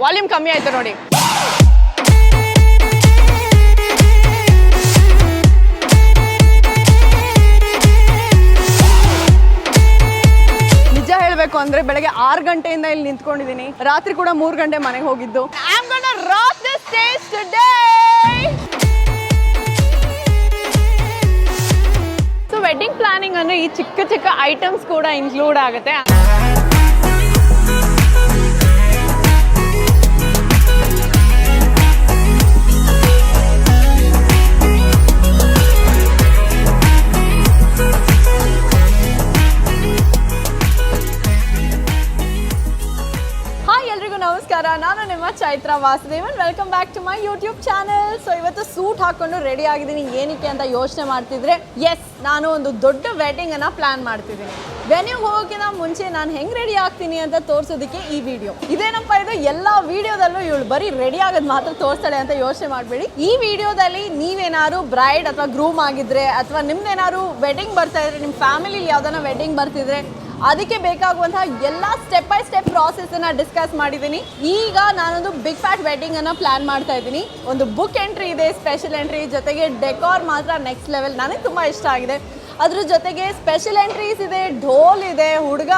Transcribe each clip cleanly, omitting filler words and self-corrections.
Volume ಕಮ್ಮಿ ಆಯ್ತು ನೋಡಿ. ನಿಜ ಹೇಳ್ಬೇಕು ಅಂದ್ರೆ ಬೆಳಗ್ಗೆ 6 ಗಂಟೆಯಿಂದ ಇಲ್ಲಿ ನಿಂತ್ಕೊಂಡಿದ್ದೀನಿ. ರಾತ್ರಿ ಕೂಡ 3 ಗಂಟೆ ಮನೆಗೆ ಹೋಗಿದ್ದು. I am gonna rock this stage today. So wedding planning ಅಂದ್ರೆ ಈ ಚಿಕ್ಕ ಚಿಕ್ಕ ಐಟಮ್ಸ್ ಕೂಡ ಇನ್ಕ್ಲೂಡ್ ಆಗುತ್ತೆ. ನಮಸ್ಕಾರ, ನಾನು ನಿಮ್ಮ Chaitra Vasudevan. Welcome back to my YouTube channel. So ಇವತ್ತು ಸೂಟ್ ಹಾಕೊಂಡು ರೆಡಿ ಆಗಿದ್ದೀನಿ. ಏನಕ್ಕೆ ಅಂತ ಯೋಚನೆ ಮಾಡ್ತಿದ್ರೆ, ಎಸ್, ನಾನು ಒಂದು ದೊಡ್ಡ ವೆಡ್ಡಿಂಗ್ ಅನ್ನ ಪ್ಲಾನ್ ಮಾಡ್ತಿದ್ದೀನಿ. ವೆನ್ಯೂಗೆ ಹೋಗೋಕ್ಕಿಂತ ಮುಂಚೆ ನಾನು ಹೆಂಗ್ ರೆಡಿ ಆಗ್ತೀನಿ ಅಂತ ತೋರಿಸೋದಕ್ಕೆ ಈ ವಿಡಿಯೋ. ಇದೇನಪ್ಪ ಇದು, ಎಲ್ಲ ವಿಡಿಯೋದಲ್ಲೂ ಇವಳು ಬರೀ ರೆಡಿ ಆಗೋದು ಮಾತ್ರ ತೋರಿಸ್ತಾಳೆ ಅಂತ ಯೋಚನೆ ಮಾಡಬೇಡಿ. ಈ ವಿಡಿಯೋದಲ್ಲಿ ನೀವೇನಾದ್ರು ಬ್ರೈಡ್ ಅಥವಾ ಗ್ರೂಮ್ ಆಗಿದ್ರೆ, ಅಥವಾ ನಿಮ್ದೇನಾದ್ರು ವೆಡ್ಡಿಂಗ್ ಬರ್ತಾ ಇದ್ರೆ, ನಿಮ್ಮ ಫ್ಯಾಮಿಲಿಲಿ ಯಾವ್ದಾನ ವೆಡ್ಡಿಂಗ್ ಬರ್ತಿದ್ರೆ ಅದಕ್ಕೆ ಬೇಕಾಗುವಂತಹ ಎಲ್ಲ ಸ್ಟೆಪ್ ಬೈ ಸ್ಟೆಪ್ ಪ್ರಾಸೆಸ್ ಅನ್ನ ಡಿಸ್ಕಸ್ ಮಾಡಿದ್ದೀನಿ. ಈಗ ನಾನೊಂದು ಬಿಗ್ ಫ್ಯಾಟ್ ವೆಡ್ಡಿಂಗ್ ಅನ್ನ ಪ್ಲಾನ್ ಮಾಡ್ತಾ ಇದ್ದೀನಿ. ಒಂದು ಬುಕ್ ಎಂಟ್ರಿ ಇದೆ, ಸ್ಪೆಷಲ್ ಎಂಟ್ರಿ, ಜೊತೆಗೆ ಡೆಕೋರ್ ಮಾತ್ರ ನೆಕ್ಸ್ಟ್ ಲೆವೆಲ್. ನನಗೆ ತುಂಬಾ ಇಷ್ಟ ಆಗಿದೆ. ಅದ್ರ ಜೊತೆಗೆ ಸ್ಪೆಷಲ್ ಎಂಟ್ರೀಸ್ ಇದೆ, ಢೋಲ್ ಇದೆ, ಹುಡುಗ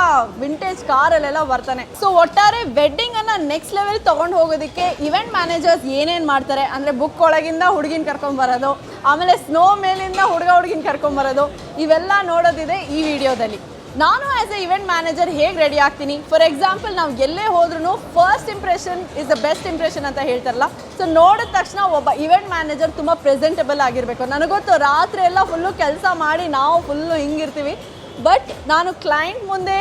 ವಿಂಟೇಜ್ ಕಾರಲ್ಲೆಲ್ಲ ಬರ್ತಾನೆ. ಸೊ ಒಟ್ಟಾರೆ ವೆಡ್ಡಿಂಗ್ ಅನ್ನ ನೆಕ್ಸ್ಟ್ ಲೆವೆಲ್ ತಗೊಂಡು ಹೋಗೋದಕ್ಕೆ ಇವೆಂಟ್ ಮ್ಯಾನೇಜರ್ಸ್ ಏನೇನ್ ಮಾಡ್ತಾರೆ ಅಂದ್ರೆ, ಬುಕ್ ಒಳಗಿಂದ ಹುಡುಗಿನ ಕರ್ಕೊಂಡ್ ಬರೋದು, ಆಮೇಲೆ ಸ್ನೋ ಮೇಲಿಂದ ಹುಡುಗಿನ ಕರ್ಕೊಂಡ್ ಬರೋದು, ಇವೆಲ್ಲ ನೋಡೋದಿದೆ ಈ ವಿಡಿಯೋದಲ್ಲಿ. ನಾನು ಆಸ್ ಎ ಇವೆಂಟ್ ಮ್ಯಾನೇಜರ್ ಹೇಗೆ ರೆಡಿ ಆಗ್ತೀನಿ. ಫಾರ್ ಎಕ್ಸಾಂಪಲ್, ನಾವು ಎಲ್ಲೇ ಹೋದ್ರೂ first impression is the best impression ಅಂತ ಹೇಳ್ತಾರಲ್ಲ. ಸೊ ನೋಡಿದ ತಕ್ಷಣ ಒಬ್ಬ ಇವೆಂಟ್ ಮ್ಯಾನೇಜರ್ ತುಂಬ ಪ್ರೆಸೆಂಟಬಲ್ ಆಗಿರಬೇಕು. ನನಗೊತ್ತು, ರಾತ್ರಿ ಎಲ್ಲ ಫುಲ್ಲು ಕೆಲಸ ಮಾಡಿ ನಾವು ಫುಲ್ಲು ಹಿಂಗಿರ್ತೀವಿ. ಬಟ್ ನಾನು ಕ್ಲೈಂಟ್ ಮುಂದೆ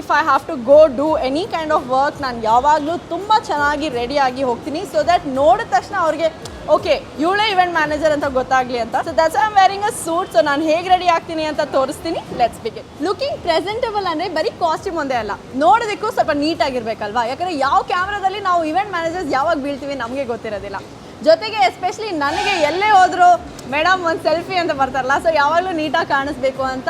if I have to go do any kind of work, ನಾನು ಯಾವಾಗಲೂ ತುಂಬ ಚೆನ್ನಾಗಿ ರೆಡಿಯಾಗಿ ಹೋಗ್ತೀನಿ. ಸೊ ದ್ಯಾಟ್ ನೋಡಿದ ತಕ್ಷಣ ಅವ್ರಿಗೆ ಓಕೆ, ಇವಳೇ ಇವೆಂಟ್ ಮ್ಯಾನೇಜರ್ ಅಂತ ಗೊತ್ತಾಗ್ಲಿ ಅಂತ. So that's I am wearing a suit. So ನಾನು ಹೇಗೆ ರೆಡಿ ಆಗ್ತೀನಿ ಅಂತ ತೋರಿಸ್ತೀನಿ. Let's begin. ಲುಕಿಂಗ್ ಪ್ರೆಸೆಂಟಬಲ್ ಅಂದರೆ ಬರೀ ಕಾಸ್ಟ್ಯೂಮ್ ಒಂದೇ ಅಲ್ಲ, ನೋಡೋದಕ್ಕೂ ಸ್ವಲ್ಪ ನೀಟಾಗಿರ್ಬೇಕಲ್ವಾ. ಯಾಕಂದರೆ ಯಾವ ಕ್ಯಾಮ್ರಾದಲ್ಲಿ ನಾವು ಇವೆಂಟ್ ಮ್ಯಾನೇಜರ್ಸ್ ಯಾವಾಗ ಬೀಳ್ತೀವಿ ನಮಗೆ ಗೊತ್ತಿರೋದಿಲ್ಲ. ಜೊತೆಗೆ ಎಸ್ಪೆಷಲಿ ನನಗೆ ಎಲ್ಲೇ ಹೋದರೂ ಮೇಡಮ್ ಒಂದು ಸೆಲ್ಫಿ ಅಂತ ಬರ್ತಾರಲ್ಲ, ಸೊ ಯಾವಾಗಲೂ ನೀಟಾಗಿ ಕಾಣಿಸ್ಬೇಕು ಅಂತ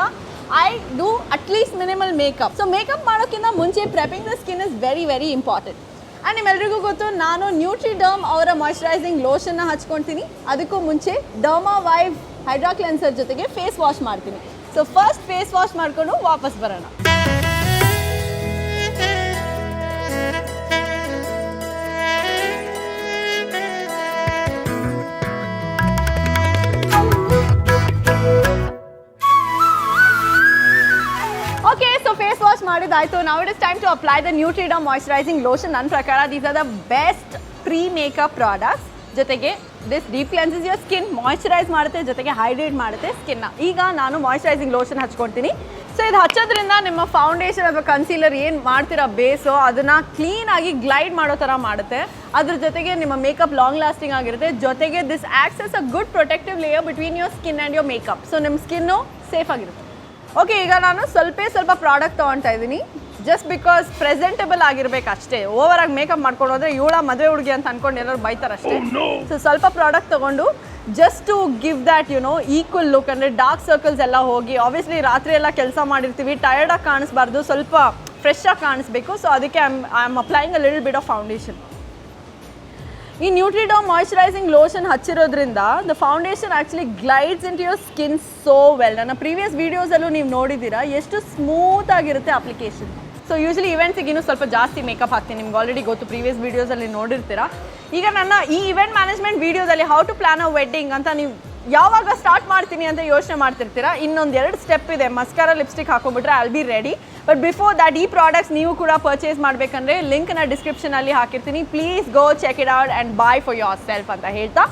I do at least minimal makeup. So makeup ಮಾಡೋಕ್ಕಿಂತ ಮುಂಚೆ prepping the skin is very very important. And ನಿಮ್ಮೆಲ್ರಿಗೂ ಗೊತ್ತು, ನಾನು ನ್ಯೂಟ್ರಿಡರ್ಮ್ ಅವರ ಮಾಯ್ಶ್ಚರೈಸಿಂಗ್ ಲೋಷನ್ನ ಹಚ್ಕೊಳ್ತೀನಿ. ಅದಕ್ಕೂ ಮುಂಚೆ ಡರ್ಮಾ ವೈವ್ ಹೈಡ್ರಾ ಕ್ಲೆನ್ಸರ್ ಜೊತೆಗೆ ಫೇಸ್ ವಾಶ್ ಮಾಡ್ತೀನಿ. ಸೊ ಫಸ್ಟ್ ಫೇಸ್ ವಾಶ್ ಮಾಡಿಕೊಂಡು ವಾಪಸ್ ಬರೋಣ. ಓಕೆ, ಸೊ ಫೇಸ್ ವಾಶ್ ಮಾಡಿದಾಯ್ತು. Now it is time to apply the Nutriderm moisturising lotion. ನನ್ನ ಪ್ರಕಾರ these are the best pre makeup products. ಜೊತೆಗೆ this deep cleanses your skin, moisturise ಮಾಡುತ್ತೆ, ಜೊತೆಗೆ hydrate ಮಾಡುತ್ತೆ ಸ್ಕಿನ್ನ. ಈಗ ನಾನು ಮಾಯ್ಶ್ಚರೈಸಿಂಗ್ ಲೋಷನ್ ಹಚ್ಕೊಳ್ತೀನಿ. ಸೊ ಇದು ಹಚ್ಚೋದ್ರಿಂದ ನಿಮ್ಮ ಫೌಂಡೇಶನ್ ಅಥವಾ ಕನ್ಸೀಲರ್ ಏನು ಮಾಡ್ತೀರಾ ಬೇಸು, ಅದನ್ನು ಕ್ಲೀನಾಗಿ ಗ್ಲೈಡ್ ಮಾಡೋ ಥರ ಮಾಡುತ್ತೆ. ಅದ್ರ ಜೊತೆಗೆ ನಿಮ್ಮ ಮೇಕಪ್ ಲಾಂಗ್ ಲಾಸ್ಟಿಂಗ್ ಆಗಿರುತ್ತೆ. ಜೊತೆಗೆ this acts as a good protective layer between your skin and your makeup. So ನಿಮ್ಮ ಸ್ಕಿನ್ನು ಸೇಫ್ ಆಗಿರುತ್ತೆ. ಓಕೆ, ಈಗ ನಾನು ಸ್ವಲ್ಪ ಪ್ರಾಡಕ್ಟ್ ತೊಗೊಳ್ತಾ ಇದ್ದೀನಿ. ಜಸ್ಟ್ ಬಿಕಾಸ್ ಪ್ರೆಸೆಂಟಬಲ್ ಆಗಿರ್ಬೇಕು ಅಷ್ಟೇ. ಓವರಾಗಿ ಮೇಕಪ್ ಮಾಡ್ಕೊಂಡು ಹೋದ್ರೆ ಇವಳ ಮದುವೆ ಹುಡುಗಿ ಅಂತ ಅನ್ಕೊಂಡು ಎಲ್ಲರೂ ಬೈತಾರಷ್ಟೇ. ಸೊ ಸ್ವಲ್ಪ ಪ್ರಾಡಕ್ಟ್ ತೊಗೊಂಡು just to give that equal look. ಅಂದರೆ ಡಾರ್ಕ್ ಸರ್ಕಲ್ಸ್ ಎಲ್ಲ ಹೋಗಿ, ಆಬ್ವಿಯಸ್ಲಿ ರಾತ್ರಿ ಎಲ್ಲ ಕೆಲಸ ಮಾಡಿರ್ತೀವಿ, ಟಯರ್ಡಾಗಿ ಕಾಣಿಸ್ಬಾರ್ದು, ಸ್ವಲ್ಪ ಫ್ರೆಶ್ ಆಗಿ ಕಾಣಿಸ್ಬೇಕು. ಸೊ ಅದಕ್ಕೆ I am applying a little bit of foundation. ಈ ನ್ಯೂಟ್ರಿಡರ್ಮ್ ಮಾಯ್ಶ್ಚರೈಸಿಂಗ್ ಲೋಷನ್ ಹಚ್ಚಿರೋದ್ರಿಂದ the foundation actually glides in to your skin so well. ನನ್ನ ಪ್ರೀವಿಯಸ್ ವೀಡಿಯೋಸಲ್ಲೂ ನೀವು ನೋಡಿದ್ದೀರಾ ಎಷ್ಟು ಸ್ಮೂತ್ ಆಗಿರುತ್ತೆ ಅಪ್ಲಿಕೇಶನ್. ಸೊ ಯೂಶಲಿ ಇವೆಂಟ್ಸಿಗೆ ಇನ್ನೂ ಸ್ವಲ್ಪ ಜಾಸ್ತಿ ಮೇಕಪ್ ಹಾಕ್ತೀನಿ, ನಿಮ್ಗೆ ಆಲ್ರೆಡಿ ಗೊತ್ತು, ಪ್ರೀವಿಯಸ್ ವೀಡಿಯೋಸಲ್ಲಿ ನೋಡಿರ್ತೀರಾ. ಈಗ ನನ್ನ ಈ ಇವೆಂಟ್ ಮ್ಯಾನೇಜ್ಮೆಂಟ್ ವೀಡಿಯೋದಲ್ಲಿ how to plan a wedding ಅಂತ ನೀವು ಯಾವಾಗ ಸ್ಟಾರ್ಟ್ ಮಾಡ್ತೀನಿ ಅಂತ ಯೋಚನೆ ಮಾಡ್ತಿರ್ತೀರಾ. ಇನ್ನೊಂದು 2 ಸ್ಟೆಪ್ ಇದೆ. ಮಸ್ಕಾರಾ ಲಿಪ್ಸ್ಟಿಕ್ ಹಾಕೊಂಡ್ಬಿಟ್ರೆ I will be ready. But before that ಈ ಪ್ರಾಡಕ್ಟ್ಸ್ ನೀವು ಕೂಡ ಪರ್ಚೇಸ್ ಮಾಡಬೇಕಂದ್ರೆ ಲಿಂಕ್ನ ಡಿಸ್ಕ್ರಿಪ್ಷನಲ್ಲಿ ಹಾಕಿರ್ತೀನಿ. Please go check it out and buy for yourself ಅಂತ ಹೇಳ್ತಾ,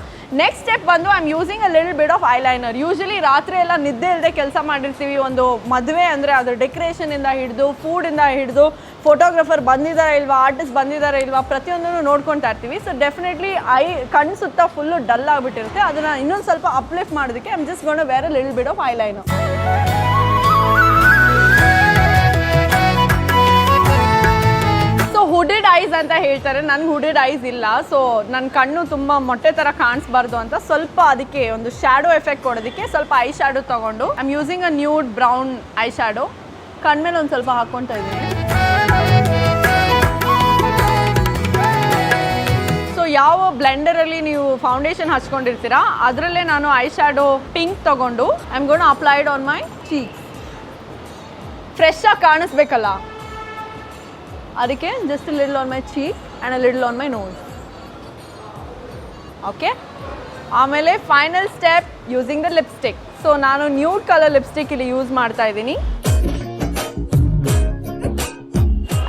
ನೆಕ್ಸ್ಟ್ ಸ್ಟೆಪ್ ಬಂದು I am using a little bit of eyeliner. Usually ರಾತ್ರಿ ಎಲ್ಲ ನಿದ್ದೆ ಇಲ್ಲದೆ ಕೆಲಸ ಮಾಡಿರ್ತೀವಿ. ಒಂದು ಮದುವೆ ಅಂದರೆ ಅದು ಡೆಕೋರೇಷನಿಂದ ಹಿಡಿದು, ಫೂಡಿಂದ ಹಿಡಿದು, ಫೋಟೋಗ್ರಾಫರ್ ಬಂದಿದ್ದಾರಾ ಇಲ್ವಾ, ಆರ್ಟಿಸ್ಟ್ ಬಂದಿದ್ದಾರಾ ಇಲ್ವಾ, ಪ್ರತಿಯೊಂದನ್ನು ನೋಡ್ಕೊತಾ ಇರ್ತೀವಿ. ಸೊ ಡೆಫಿನೆಟ್ಲಿ ಕಣ್ಣು ಸುತ್ತ ಫುಲ್ಲು ಡಲ್ ಆಗಿಬಿಟ್ಟಿರುತ್ತೆ. ಅದನ್ನು ಇನ್ನೊಂದು ಸ್ವಲ್ಪ ಅಪ್ಲಿಫ್ಟ್ ಮಾಡೋದಕ್ಕೆ I am just gonna wear a little bit of eyeliner. Hooded eyes ಅಂತ ಹೇಳ್ತಾರೆ. ನನ್ಗೆ ಹುಡೆಡ್ ಐಸ್ ಇಲ್ಲ. ಸೊ ನನ್ನ ಕಣ್ಣು ತುಂಬ ಮೊಟ್ಟೆ ಥರ ಕಾಣಿಸ್ಬಾರ್ದು ಅಂತ ಸ್ವಲ್ಪ ಅದಕ್ಕೆ ಒಂದು ಶ್ಯಾಡೋ ಎಫೆಕ್ಟ್ ಕೊಡೋದಕ್ಕೆ ಸ್ವಲ್ಪ ಐ ಶ್ಯಾಡೋ ತೊಗೊಂಡು I am using a nude brown eye shadow. ಕಣ್ಮೇಲೆ ಒಂದು ಸ್ವಲ್ಪ ಹಾಕ್ಕೊತಾ ಇದ್ದೀನಿ. ಯಾವ ಬ್ಲೆಂಡರಲ್ಲಿ ನೀವು ಫೌಂಡೇಶನ್ ಹಚ್ಕೊಂಡಿರ್ತೀರಾ ಅದರಲ್ಲೇ ನಾನು ಐ ಶ್ಯಾಡೋ ಪಿಂಕ್ ತಗೊಂಡು I am gone applied on my cheeks. Fresh ಆಗಿ ಕಾಣಿಸ್ಬೇಕಲ್ಲ, ಅದಕ್ಕೆ just little on my cheek and a little on my nose. Okay, ಆಮೇಲೆ final step using the lipstick. So ನಾನು ನ್ಯೂಡ್ ಕಲರ್ ಲಿಪ್ಸ್ಟಿಕ್ ಇಲ್ಲಿ use ಮಾಡ್ತಾ ಇದ್ದೀನಿ.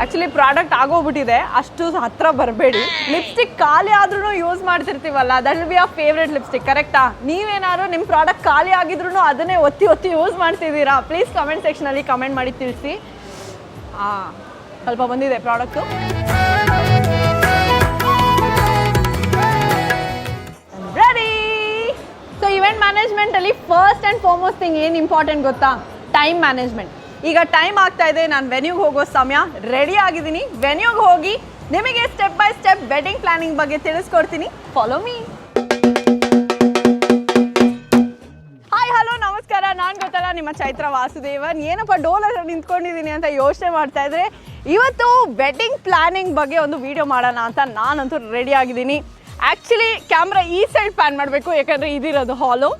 Actually product ಆಗೋಗ್ಬಿಟ್ಟಿದೆ, ಅಷ್ಟು ಹತ್ರ ಬರಬೇಡಿ. ಲಿಪ್ಸ್ಟಿಕ್ ಖಾಲಿ ಆದ್ರೂ ಯೂಸ್ ಮಾಡ್ತಿರ್ತೀವಲ್ಲ, ದಟ್ ವಿಲ್ ಬಿ ಆ ಫೇವ್ರೆಟ್ ಲಿಪ್ಸ್ಟಿಕ್, ಕರೆಕ್ಟಾ? ನೀವೇನಾದ್ರು ನಿಮ್ಮ ಪ್ರಾಡಕ್ಟ್ ಖಾಲಿ ಆಗಿದ್ರು ಅದನ್ನೇ ಒತ್ತಿ ಯೂಸ್ ಮಾಡ್ತಿದ್ದೀರಾ? ಪ್ಲೀಸ್ ಕಮೆಂಟ್ ಸೆಕ್ಷನಲ್ಲಿ ಕಮೆಂಟ್ ಮಾಡಿ ತಿಳಿಸಿ. ಸ್ವಲ್ಪ ಬಂದಿದೆ ಪ್ರಾಡಕ್ಟು. ರೆಡಿ. ಸೊ ಇವೆಂಟ್ ಮ್ಯಾನೇಜ್ಮೆಂಟಲ್ಲಿ ಫಸ್ಟ್ ಆ್ಯಂಡ್ ಫಾರ್ಮೋಸ್ಟ್ ಥಿಂಗ್ ಏನು ಇಂಪಾರ್ಟೆಂಟ್ ಗೊತ್ತಾ? Time management. ಈಗ ಟೈಮ್ ಆಗ್ತಾ ಇದೆ, ನಾನು ವೆನ್ಯೂಗೆ ಹೋಗೋ ಸಮಯ. ರೆಡಿ ಆಗಿದ್ದೀನಿ. ವೆನ್ಯೂಗೆ ಹೋಗಿ ನಿಮಗೆ step by step wedding planning ಬಗ್ಗೆ ತಿಳಿಸ್ಕೊಡ್ತೀನಿ. Follow me. ಹಾಯ್, ಹಲೋ, ನಮಸ್ಕಾರ. ನಾನು ಗೊತ್ತಲ್ಲ ನಿಮ್ಮ ಚೈತ್ರ ವಾಸುದೇವನ್. ಏನಪ್ಪ ಡೋಲಲ್ಲಿ ನಿಂತ್ಕೊಂಡಿದ್ದೀನಿ ಅಂತ ಯೋಚನೆ ಮಾಡ್ತಾ ಇದ್ರೆ, ಇವತ್ತು ವೆಡ್ಡಿಂಗ್ ಪ್ಲಾನಿಂಗ್ ಬಗ್ಗೆ ಒಂದು ವಿಡಿಯೋ ಮಾಡೋಣ ಅಂತ ನಾನಂತೂ ರೆಡಿ ಆಗಿದ್ದೀನಿ. ಆ್ಯಕ್ಚುಲಿ ಕ್ಯಾಮ್ರಾ ಈ ಸೈಡ್ ಪ್ಯಾನ್ ಮಾಡಬೇಕು, ಯಾಕಂದರೆ ಇದಿರೋದು ಹಾಲು.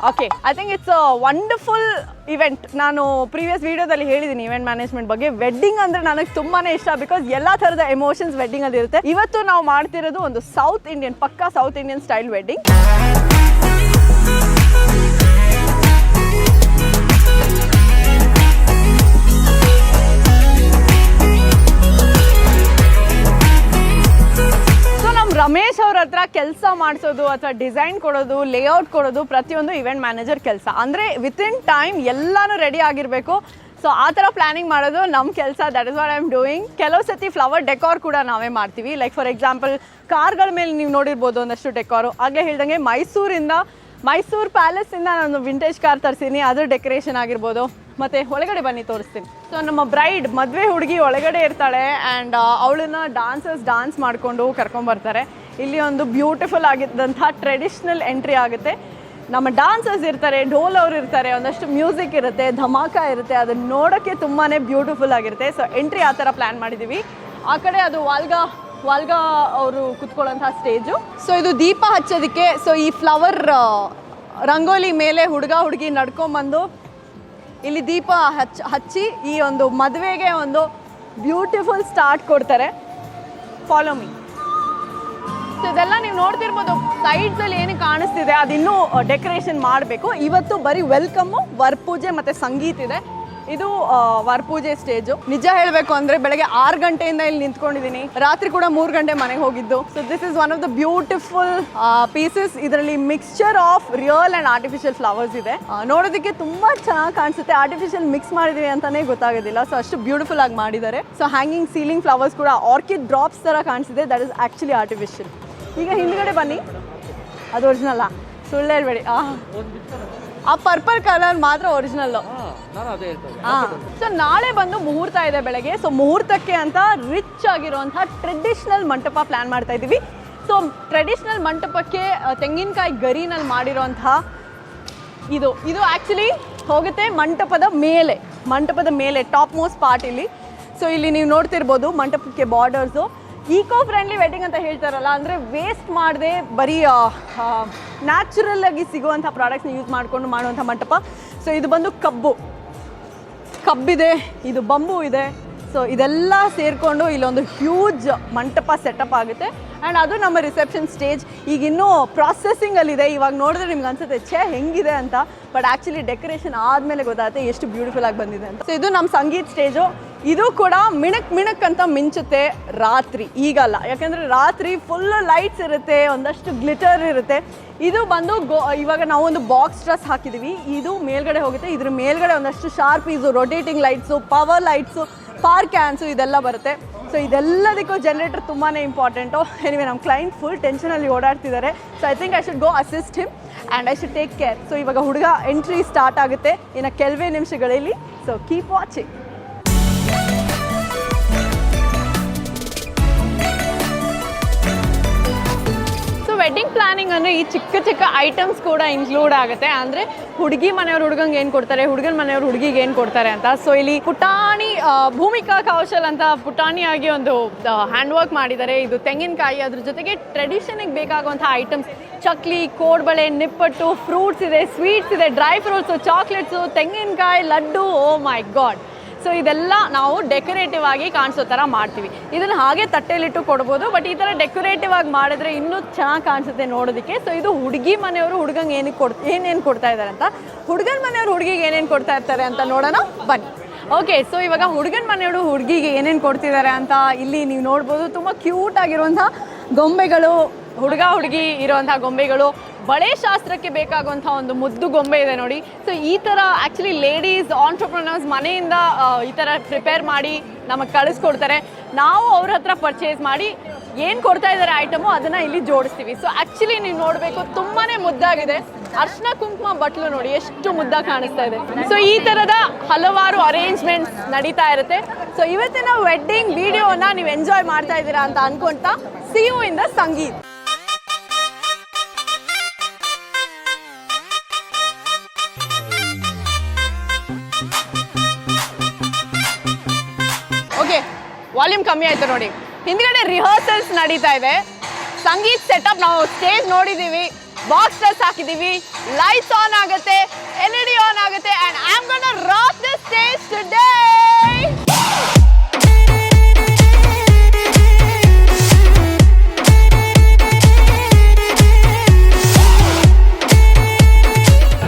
Okay, I think it's a wonderful event. ನಾನು ಪ್ರೀವಿಯಸ್ ವೀಡಿಯೋದಲ್ಲಿ ಹೇಳಿದ್ದೀನಿ ಇವೆಂಟ್ ಮ್ಯಾನೇಜ್ಮೆಂಟ್ ಬಗ್ಗೆ. ವೆಡ್ಡಿಂಗ್ ಅಂದರೆ ನನಗೆ ತುಂಬಾ ಇಷ್ಟ, ಬಿಕಾಸ್ ಎಲ್ಲ ಥರದ ಎಮೋಷನ್ಸ್ ವೆಡ್ಡಿಂಗಲ್ಲಿ ಇರುತ್ತೆ. ಇವತ್ತು ನಾವು ಮಾಡ್ತಿರೋದು ಒಂದು ಸೌತ್ ಇಂಡಿಯನ್, ಪಕ್ಕಾ south Indian style wedding. Ramesh ಅವ್ರ ಹತ್ರ ಕೆಲಸ ಮಾಡಿಸೋದು ಅಥವಾ ಡಿಸೈನ್ ಕೊಡೋದು, ಲೇಔಟ್ ಕೊಡೋದು ಪ್ರತಿಯೊಂದು ಇವೆಂಟ್ ಮ್ಯಾನೇಜರ್ ಕೆಲಸ. ಅಂದರೆ ವಿತಿನ್ ಟೈಮ್ ಎಲ್ಲನೂ ರೆಡಿ ಆಗಿರಬೇಕು. ಸೊ ಆ ಥರ ಪ್ಲಾನಿಂಗ್ ಮಾಡೋದು ನಮ್ಮ ಕೆಲಸ. That is what I am doing. ಕೆಲವು ಸತಿ ಫ್ಲವರ್ ಡೆಕೋರ್ ಕೂಡ ನಾವೇ ಮಾಡ್ತೀವಿ. ಲೈಕ್ ಫಾರ್ ಎಕ್ಸಾಂಪಲ್ ಕಾರ್ಗಳ ಮೇಲೆ ನೀವು ನೋಡಿರ್ಬೋದು ಒಂದಷ್ಟು ಡೆಕೋರು. ಆಗಲೇ ಹೇಳ್ದಂಗೆ ಮೈಸೂರು ಪ್ಯಾಲೇಸಿಂದ ನಾನು ವಿಂಟೇಜ್ ಕಾರ್ ತರಿಸಿನಿ, ಅದ್ರ ಡೆಕೋರೇಷನ್ ಆಗಿರ್ಬೋದು. ಮತ್ತು ಒಳಗಡೆ ಬನ್ನಿ ತೋರಿಸ್ತೀನಿ. ಸೊ ನಮ್ಮ ಬ್ರೈಡ್, ಮದುವೆ ಹುಡುಗಿ ಒಳಗಡೆ ಇರ್ತಾಳೆ ಆ್ಯಂಡ್ ಅವಳನ್ನ ಡಾನ್ಸ್ ಮಾಡಿಕೊಂಡು ಕರ್ಕೊಂಬರ್ತಾರೆ. ಇಲ್ಲಿ ಒಂದು ಬ್ಯೂಟಿಫುಲ್ ಆಗಿದ್ದಂಥ ಟ್ರೆಡಿಷ್ನಲ್ ಎಂಟ್ರಿ ಆಗುತ್ತೆ. ನಮ್ಮ ಡಾನ್ಸರ್ಸ್ ಇರ್ತಾರೆ, ಢೋಲ್ ಅವ್ರು ಇರ್ತಾರೆ, ಒಂದಷ್ಟು ಮ್ಯೂಸಿಕ್ ಇರುತ್ತೆ, ಧಮಾಕ ಇರುತ್ತೆ. ಅದನ್ನ ನೋಡೋಕ್ಕೆ ತುಂಬಾ ಬ್ಯೂಟಿಫುಲ್ ಆಗಿರುತ್ತೆ. ಸೊ ಎಂಟ್ರಿ ಆ ಥರ ಪ್ಲ್ಯಾನ್ ಮಾಡಿದ್ದೀವಿ. ಆ ಕಡೆ ಅದು ವಾಲ್ಗಾ ಅವರು ಕುತ್ಕೊಳ್ಳೋಂಥ ಸ್ಟೇಜು. ಸೊ ಇದು ದೀಪ ಹಚ್ಚೋದಕ್ಕೆ. ಸೊ ಈ ಫ್ಲವರ್ ರಂಗೋಲಿ ಮೇಲೆ ಹುಡುಗಿ ನಡ್ಕೊಂಬಂದು ಇಲ್ಲಿ ದೀಪ ಹಚ್ಚಿ ಈ ಒಂದು ಮದುವೆಗೆ ಒಂದು ಬ್ಯೂಟಿಫುಲ್ ಸ್ಟಾರ್ಟ್ ಕೊಡ್ತಾರೆ. Follow me. ಸೊ ಇದೆಲ್ಲ ನೀವು ನೋಡ್ತಿರ್ಬೋದು, ಸೈಡ್ಸಲ್ಲಿ ಏನು ಕಾಣಿಸ್ತಿದೆ ಅದಿನ್ನೂ ಡೆಕೋರೇಷನ್ ಮಾಡಬೇಕು. ಇವತ್ತು ಬರೀ ವೆಲ್ಕಮ್ಮು, ವರಪೂಜೆ ಮತ್ತು ಸಂಗೀತ ಇದೆ. ಇದು ವರಪೂಜೆ ಸ್ಟೇಜು. ನಿಜ ಹೇಳಬೇಕು ಅಂದರೆ ಬೆಳಗ್ಗೆ 6 ಗಂಟೆಯಿಂದ ಇಲ್ಲಿ ನಿಂತ್ಕೊಂಡಿದ್ದೀನಿ. ರಾತ್ರಿ ಕೂಡ 3 ಗಂಟೆ ಮನೆಗೆ ಹೋಗಿದ್ದು. So this is one of the beautiful pieces. ಇದರಲ್ಲಿ mixture of real and artificial flowers ಇದೆ. ನೋಡೋದಕ್ಕೆ ತುಂಬ ಚೆನ್ನಾಗಿ ಕಾಣಿಸುತ್ತೆ. ಆರ್ಟಿಫಿಷಿಯಲ್ ಮಿಕ್ಸ್ ಮಾಡಿದ್ದೀವಿ ಅಂತಲೇ ಗೊತ್ತಾಗೋದಿಲ್ಲ. ಸೊ ಅಷ್ಟು ಬ್ಯೂಟಿಫುಲ್ ಆಗಿ ಮಾಡಿದ್ದಾರೆ. ಸೊ ಹ್ಯಾಂಗಿಂಗ್ ಸೀಲಿಂಗ್ ಫ್ಲವರ್ಸ್ ಕೂಡ ಆರ್ಕಿಡ್ ಡ್ರಾಪ್ಸ್ ಥರ ಕಾಣಿಸಿದೆ. That is actually artificial. ಈಗ ಹಿಂದ್ಗಡೆ ಬನ್ನಿ, ಅದು ಒರಿಜಿನಲ್ಲ, ಸುಳ್ಳು ಹೇಳ್ಬೇಡಿ. ಆ ಪರ್ಪಲ್ ಕಲರ್ ಮಾತ್ರ ಒರಿಜಿನಲ್ಲು. ಸೊ ನಾಳೆ ಬಂದು ಮುಹೂರ್ತ ಇದೆ ಬೆಳಗ್ಗೆ. ಸೊ ಮುಹೂರ್ತಕ್ಕೆ ಅಂತ ರಿಚ್ ಆಗಿರುವಂಥ ಟ್ರೆಡಿಷ್ನಲ್ ಮಂಟಪ ಪ್ಲ್ಯಾನ್ ಮಾಡ್ತಾ ಇದ್ದೀವಿ. ಸೊ ಟ್ರೆಡಿಷ್ನಲ್ ಮಂಟಪಕ್ಕೆ ತೆಂಗಿನಕಾಯಿ ಗರಿನಲ್ಲಿ ಮಾಡಿರೋಂತಹ ಇದು ಆ್ಯಕ್ಚುಲಿ ಹೋಗುತ್ತೆ ಮಂಟಪದ ಮೇಲೆ ಟಾಪ್ ಮೋಸ್ಟ್ ಪಾರ್ಟ್ ಇಲ್ಲಿ. ಸೊ ಇಲ್ಲಿ ನೀವು ನೋಡ್ತಿರ್ಬೋದು ಮಂಟಪಕ್ಕೆ ಬಾರ್ಡರ್ಸು. ಈಕೋ ಫ್ರೆಂಡ್ಲಿ ವೆಡ್ಡಿಂಗ್ ಅಂತ ಹೇಳ್ತಾರಲ್ಲ, ಅಂದರೆ ವೇಸ್ಟ್ ಮಾಡದೆ ಬರೀ ನ್ಯಾಚುರಲ್ ಆಗಿ ಸಿಗುವಂಥ ಪ್ರಾಡಕ್ಟ್ಸ್ನ ಯೂಸ್ ಮಾಡಿಕೊಂಡು ಮಾಡುವಂಥ ಮಂಟಪ. ಸೊ ಇದು ಬಂದು ಕಬ್ಬಿದೆ, ಇದು ಬಂಬು ಇದೆ. ಸೊ ಇದೆಲ್ಲ ಸೇರಿಕೊಂಡು ಇಲ್ಲೊಂದು ಹ್ಯೂಜ್ ಮಂಟಪ ಸೆಟಪ್ ಆಗುತ್ತೆ. ಆ್ಯಂಡ್ ಅದು ನಮ್ಮ ರಿಸೆಪ್ಷನ್ ಸ್ಟೇಜ್. ಈಗ ಇನ್ನೂ ಪ್ರಾಸೆಸಿಂಗಲ್ಲಿದೆ. ಇವಾಗ ನೋಡಿದ್ರೆ ನಿಮ್ಗೆ ಅನ್ಸುತ್ತೆ ಹೆಂಗಿದೆ ಅಂತ, ಬಟ್ ಆ್ಯಕ್ಚುಲಿ ಡೆಕೋರೇಷನ್ ಆದಮೇಲೆ ಗೊತ್ತಾಗುತ್ತೆ ಎಷ್ಟು ಬ್ಯೂಟಿಫುಲ್ ಆಗಿ ಬಂದಿದೆ ಅಂತ. ಸೊ ಇದು ನಮ್ಮ ಸಂಗೀತ ಸ್ಟೇಜು. ಇದು ಕೂಡ ಮಿಣಕ್ ಅಂತ ಮಿಂಚುತ್ತೆ ರಾತ್ರಿ. ಈಗಲ್ಲ, ಯಾಕಂದರೆ ರಾತ್ರಿ ಫುಲ್ ಲೈಟ್ಸ್ ಇರುತ್ತೆ, ಒಂದಷ್ಟು ಗ್ಲಿಟರ್ ಇರುತ್ತೆ. ಇದು ಬಂದು ಇವಾಗ ನಾವು ಒಂದು ಬಾಕ್ಸ್ ಡ್ರೆಸ್ ಹಾಕಿದ್ದೀವಿ. ಇದು ಮೇಲ್ಗಡೆ ಹೋಗುತ್ತೆ. ಇದ್ರ ಮೇಲ್ಗಡೆ ಒಂದಷ್ಟು sharpies, rotating lights, power lights, par cans ಇದೆಲ್ಲ ಬರುತ್ತೆ. ಸೊ ಇದೆಲ್ಲದಕ್ಕೂ ಜನರೇಟರ್ ತುಂಬಾ ಇಂಪಾರ್ಟೆಂಟು. ಎನಿವೆ ನಮ್ಮ ಕ್ಲೈಂಟ್ ಫುಲ್ ಟೆನ್ಷನಲ್ಲಿ ಓಡಾಡ್ತಿದ್ದಾರೆ. So I think I should go assist him and I should take care. So ಇವಾಗ ಹುಡುಗ ಎಂಟ್ರಿ ಸ್ಟಾರ್ಟ್ ಆಗುತ್ತೆ ಇನ್ನು ಕೆಲವೇ ನಿಮಿಷಗಳಲ್ಲಿ. So keep watching. Wedding planning ಅಂದರೆ ಈ ಚಿಕ್ಕ ಚಿಕ್ಕ ಐಟಮ್ಸ್ ಕೂಡ ಇನ್ಕ್ಲೂಡ್ ಆಗುತ್ತೆ. ಅಂದರೆ ಹುಡುಗಿ ಮನೆಯವ್ರು ಹುಡುಗಂಗೆ ಏನು ಕೊಡ್ತಾರೆ, ಹುಡುಗನ ಮನೆಯವ್ರು ಹುಡುಗಿಗೆ ಏನು ಕೊಡ್ತಾರೆ ಅಂತ. ಸೊ ಇಲ್ಲಿ ಪುಟಾಣಿ ಭೂಮಿಕಾ ಕೌಶಲ್ ಅಂತ ಪುಟಾಣಿಯಾಗಿ ಒಂದು ಹ್ಯಾಂಡ್ ವರ್ಕ್ ಮಾಡಿದ್ದಾರೆ. ಇದು ತೆಂಗಿನಕಾಯಿ, ಅದ್ರ ಜೊತೆಗೆ ಟ್ರೆಡಿಷನ್ಗೆ ಬೇಕಾಗುವಂಥ ಐಟಮ್ಸ್ ಚಕ್ಲಿ, ಕೋಡ್ಬಳೆ, ನಿಪ್ಪಟ್ಟು, ಫ್ರೂಟ್ಸ್ ಇದೆ, ಸ್ವೀಟ್ಸ್ ಇದೆ, ಡ್ರೈ ಫ್ರೂಟ್ಸು, ಚಾಕ್ಲೇಟ್ಸು, ತೆಂಗಿನಕಾಯಿ, ಲಡ್ಡು. ಓ ಮೈ ಗಾಡ್. ಸೊ ಇದೆಲ್ಲ ನಾವು ಡೆಕೋರೇಟಿವ್ ಆಗಿ ಕಾಣಿಸೋ ಥರ ಮಾಡ್ತೀವಿ. ಇದನ್ನು ಹಾಗೆ ತಟ್ಟೆಲಿಟ್ಟು ಕೊಡ್ಬೋದು, ಬಟ್ ಈ ಥರ ಡೆಕೋರೇಟಿವ್ ಆಗಿ ಮಾಡಿದ್ರೆ ಇನ್ನೂ ಚೆನ್ನಾಗಿ ಕಾಣಿಸುತ್ತೆ ನೋಡೋದಕ್ಕೆ. ಸೊ ಇದು ಹುಡುಗಿ ಮನೆಯವರು ಹುಡುಗಂಗೆ ಏನೇನು ಕೊಡ್ತಾ ಇದ್ದಾರೆ ಅಂತ, ಹುಡುಗನ ಮನೆಯವರು ಹುಡುಗಿಗೆ ಏನೇನು ಕೊಡ್ತಾ ಇರ್ತಾರೆ ಅಂತ ನೋಡೋಣ ಬನ್ನಿ. ಓಕೆ, ಸೊ ಇವಾಗ ಹುಡುಗನ ಮನೆಯವರು ಹುಡುಗಿಗೆ ಏನೇನು ಕೊಡ್ತಿದ್ದಾರೆ ಅಂತ ಇಲ್ಲಿ ನೀವು ನೋಡ್ಬೋದು. ತುಂಬ ಕ್ಯೂಟ್ ಆಗಿರುವಂಥ ಗೊಂಬೆಗಳು, ಹುಡುಗ ಹುಡುಗಿ ಇರೋವಂಥ ಗೊಂಬೆಗಳು, ಬಳೆ ಶಾಸ್ತ್ರಕ್ಕೆ ಬೇಕಾಗುವಂಥ ಒಂದು ಮುದ್ದು ಗೊಂಬೆ ಇದೆ ನೋಡಿ. ಸೊ ಈ ಥರ ಆ್ಯಕ್ಚುಲಿ ಲೇಡೀಸ್ ಆಂಟ್ರಪ್ರನರ್ಸ್ ಮನೆಯಿಂದ ಈ ಥರ ಪ್ರಿಪೇರ್ ಮಾಡಿ ನಮಗೆ ಕಳಿಸ್ಕೊಡ್ತಾರೆ. ನಾವು ಅವ್ರ ಹತ್ರ ಪರ್ಚೇಸ್ ಮಾಡಿ ಏನು ಕೊಡ್ತಾ ಇದ್ದಾರೆ ಐಟಮು ಅದನ್ನು ಇಲ್ಲಿ ಜೋಡಿಸ್ತೀವಿ. ಸೊ ಆ್ಯಕ್ಚುಲಿ ನೀವು ನೋಡಬೇಕು, ತುಂಬಾ ಮುದ್ದಾಗಿದೆ. ಅರ್ಶಿನ ಕುಂಕುಮ ಬಟ್ಲು ನೋಡಿ ಎಷ್ಟು ಮುದ್ದಾಗಿ ಕಾಣಿಸ್ತಾ ಇದೆ. ಸೊ ಈ ಥರದ ಹಲವಾರು ಅರೇಂಜ್ಮೆಂಟ್ಸ್ ನಡೀತಾ ಇರುತ್ತೆ. ಸೊ ಇವತ್ತಿನ ವೆಡ್ಡಿಂಗ್ ವಿಡಿಯೋನ ನೀವು ಎಂಜಾಯ್ ಮಾಡ್ತಾ ಇದ್ದೀರಾ ಅಂತ ಅನ್ಕೊಂತಾ see you in the sangeet. Okay, volume ಕಮ್ಮಿ ಆಯ್ತು ನೋಡಿ. ಹಿಂದ್ಗಡೆ ರಿಹರ್ಸಲ್ಸ್ ನಡೀತಾ ಇದೆ. ಸಂಗೀತ್ ಸೆಟಪ್ ನಾವು ಸ್ಟೇಜ್ ನೋಡಿದ್ದೀವಿ, ಬಾಕ್ಸ್ ಡ್ರೆಸ್ ಹಾಕಿದ್ದೀವಿ, ಲೈಟ್ಸ್ ಆನ್ ಆಗುತ್ತೆ, LED ಆನ್ ಆಗುತ್ತೆ, and I am gonna rock the stage today.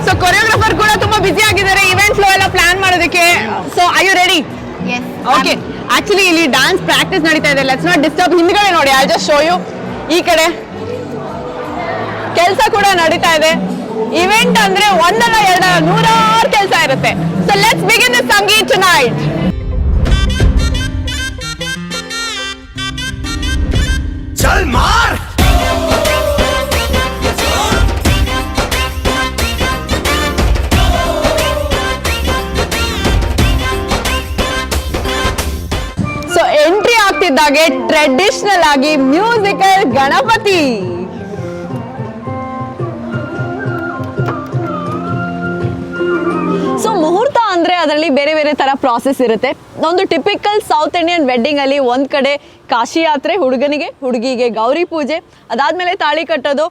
So choreographer ಕೂಡ ತುಂಬಾ ಬಿಸಿ ಆಗಿದ್ದಾರೆ ಇವೆಂಟ್ ಫ್ಲೋ ಎಲ್ಲ ಪ್ಲಾನ್ ಮಾಡೋದಕ್ಕೆ. So are you ready? Okay, actually ಇಲ್ಲಿ ಡ್ಯಾನ್ಸ್ ಪ್ರಾಕ್ಟೀಸ್ ನಡೀತಾ ಇದೆ. Let's not disturb. ಹಿಂದ್ಗಡೆ ನೋಡಿ, ಐ ಜಸ್ಟ್ ಶೋ ಯು. ಈ ಕಡೆ ಕೆಲಸ ಕೂಡ ನಡೀತಾ ಇದೆ. ಇವೆಂಟ್ ಅಂದ್ರೆ ಒಂದಲ್ಲ ಎರಡಲ್ಲ ನೂರಾರು ಕೆಲಸ ಇರುತ್ತೆ. So let's begin the sangeet tonight. ಚಲ್ ಮಾರ್. ಎಂಟ್ರಿ ಆಗ್ತಿದ್ದಾಗೆ ಟ್ರೆಡಿಷನಲ್ ಆಗಿ ಮ್ಯೂಸಿಕಲ್ ಗಣಪತಿ. ಸೊ ಮುಹೂರ್ತ ಅಂದ್ರೆ ಅದರಲ್ಲಿ ಬೇರೆ ಬೇರೆ ತರ ಪ್ರಾಸೆಸ್ ಇರುತ್ತೆ. ಒಂದು ಟಿಪಿಕಲ್ ಸೌತ್ ಇಂಡಿಯನ್ ವೆಡ್ಡಿಂಗ್ ಅಲ್ಲಿ ಒಂದ್ ಕಡೆ ಕಾಶಿ ಯಾತ್ರೆ ಹುಡುಗನಿಗೆ, ಹುಡುಗಿಗೆ ಗೌರಿ ಪೂಜೆ, ಅದಾದ್ಮೇಲೆ ತಾಳಿ ಕಟ್ಟೋದು,